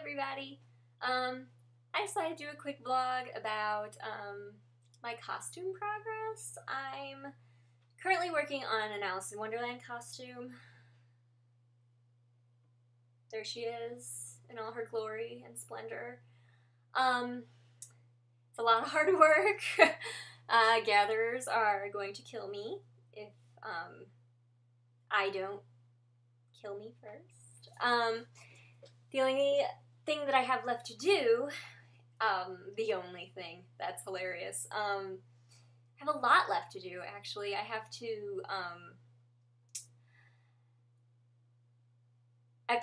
everybody. I decided to do a quick vlog about my costume progress. I'm currently working on an Alice in Wonderland costume. There she is in all her glory and splendor. It's a lot of hard work. Gatherers are going to kill me if I don't kill me first. The only thing that I have left to do, the only thing, that's hilarious, I have a lot left to do, actually. I have to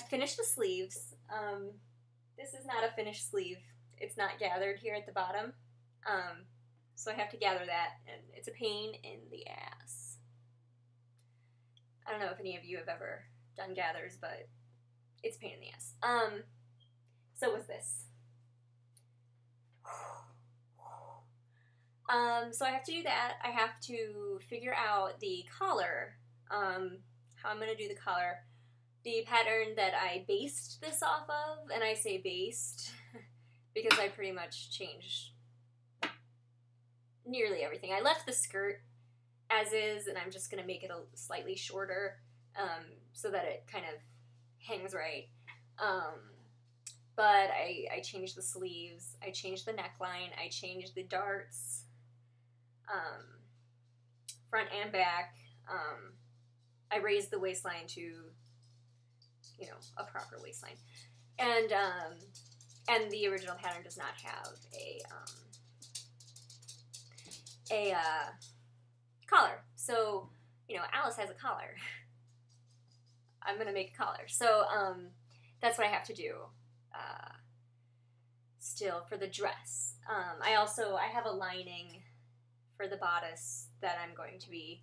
finish the sleeves. This is not a finished sleeve. It's not gathered here at the bottom. So I have to gather that, and it's a pain in the ass. I don't know if any of you have ever done gathers, but it's a pain in the ass. So was this. So I have to do that. I have to figure out the collar, how I'm going to do the collar. The pattern that I based this off of, and I say based because I pretty much changed nearly everything. I left the skirt as is, and I'm just going to make it a slightly shorter so that it kind of hangs right. But I changed the sleeves, I changed the neckline, I changed the darts, front and back. I raised the waistline to, you know, a proper waistline. And the original pattern does not have a collar. So, you know, Alice has a collar. I'm gonna make a collar. So, that's what I have to do. Still for the dress. I have a lining for the bodice that I'm going to be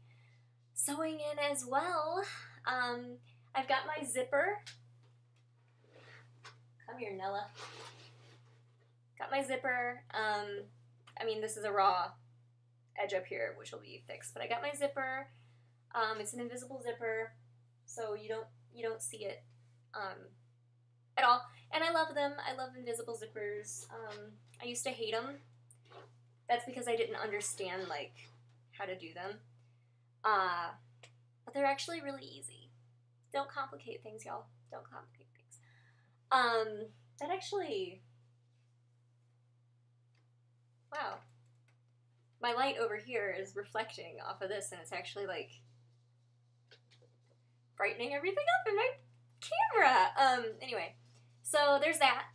sewing in as well. I've got my zipper. Come here, Nella. Got my zipper. I mean, this is a raw edge up here, which will be fixed, but I got my zipper. It's an invisible zipper, so you don't see it at all. And I love them. I love invisible zippers. I used to hate them. That's because I didn't understand, like, how to do them. But they're actually really easy. Don't complicate things, y'all. Don't complicate things. That actually... Wow. My light over here is reflecting off of this, and it's actually, like, brightening everything up in my camera. Anyway. So there's that.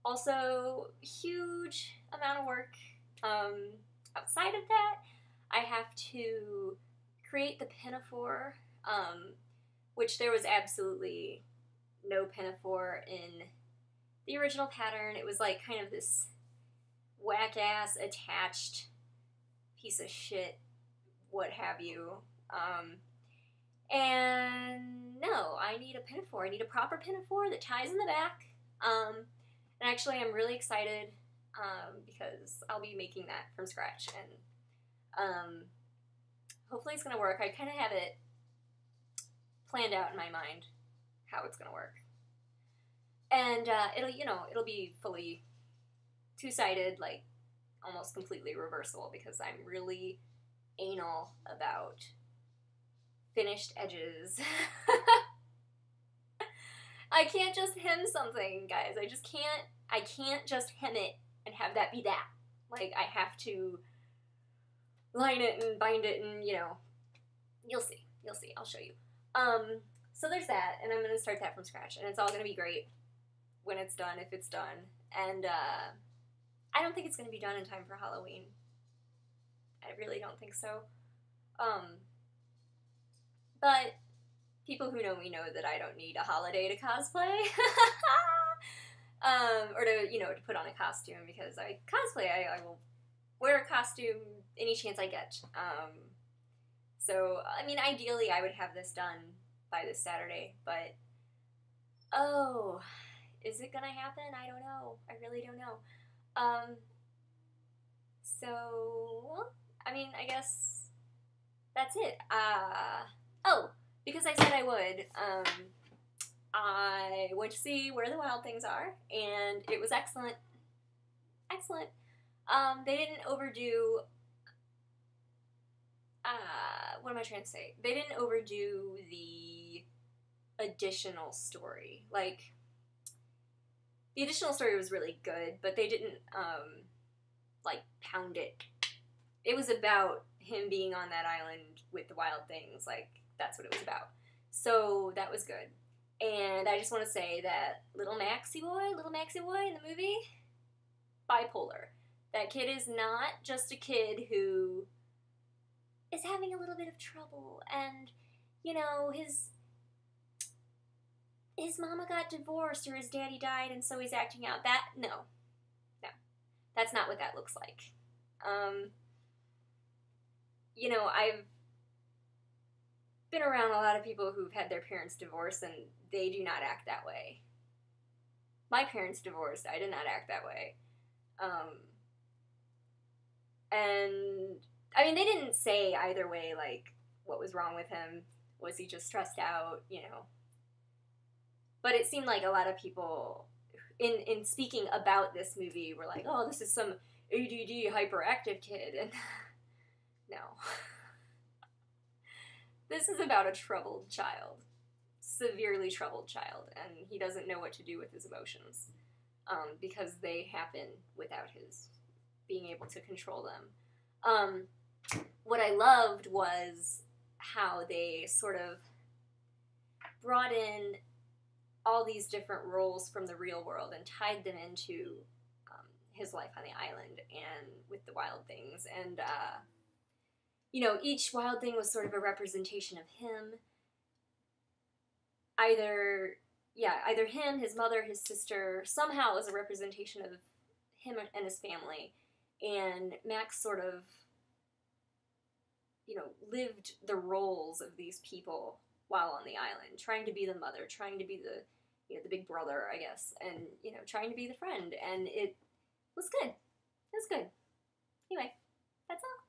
Also, huge amount of work. Outside of that, I have to create the pinafore, which there was absolutely no pinafore in the original pattern. It was like kind of this whack-ass attached piece of shit, what have you. And no, I need a pinafore. I need a proper pinafore that ties in the back. And actually I'm really excited because I'll be making that from scratch, and hopefully it's gonna work. I kind of have it planned out in my mind how it's gonna work. And it'll be fully two-sided, like almost completely reversible, because I'm really anal about finished edges. I can't just hem something, guys. I can't just hem it and have that be that. Like, I have to line it and bind it, and, you know, you'll see. I'll show you. So there's that, and I'm going to start that from scratch, and it's all going to be great when it's done, if it's done. And I don't think it's going to be done in time for Halloween. I really don't think so. But people who know me know that I don't need a holiday to cosplay. Or to, you know, to put on a costume, because I cosplay. I will wear a costume any chance I get. So, I mean, ideally I would have this done by this Saturday, but, oh, is it gonna happen? I don't know. I really don't know. So, well, I mean, I guess that's it. Oh, because I said I would, I went to see Where the Wild Things Are, and it was excellent. Excellent. They didn't overdo. What am I trying to say? They didn't overdo the additional story. Like, the additional story was really good, but they didn't, like, pound it. It was about him being on that island with the wild things. Like, that's what it was about. So, that was good. And I just want to say that little Maxie boy in the movie, bipolar. That kid is not just a kid who is having a little bit of trouble, and, you know, his mama got divorced or his daddy died and so he's acting out. No, that's not what that looks like. You know, I've been around a lot of people who've had their parents divorce, and they do not act that way. My parents divorced. I did not act that way. And, I mean, they didn't say either way, like, what was wrong with him. Was he just stressed out, you know? But it seemed like a lot of people, in speaking about this movie, were like, oh, this is some ADD hyperactive kid. And no. This is about a troubled child. Severely troubled child. And he doesn't know what to do with his emotions. Because they happen without his being able to control them. What I loved was how they sort of brought in all these different roles from the real world and tied them into his life on the island and with the wild things. And, you know, each wild thing was sort of a representation of him. Either him, his mother, his sister, somehow it was a representation of him and his family. And Max sort of, you know, lived the roles of these people while on the island, trying to be the mother, trying to be the, you know, the big brother, I guess, and, you know, trying to be the friend, and it was good. It was good. Anyway, that's all.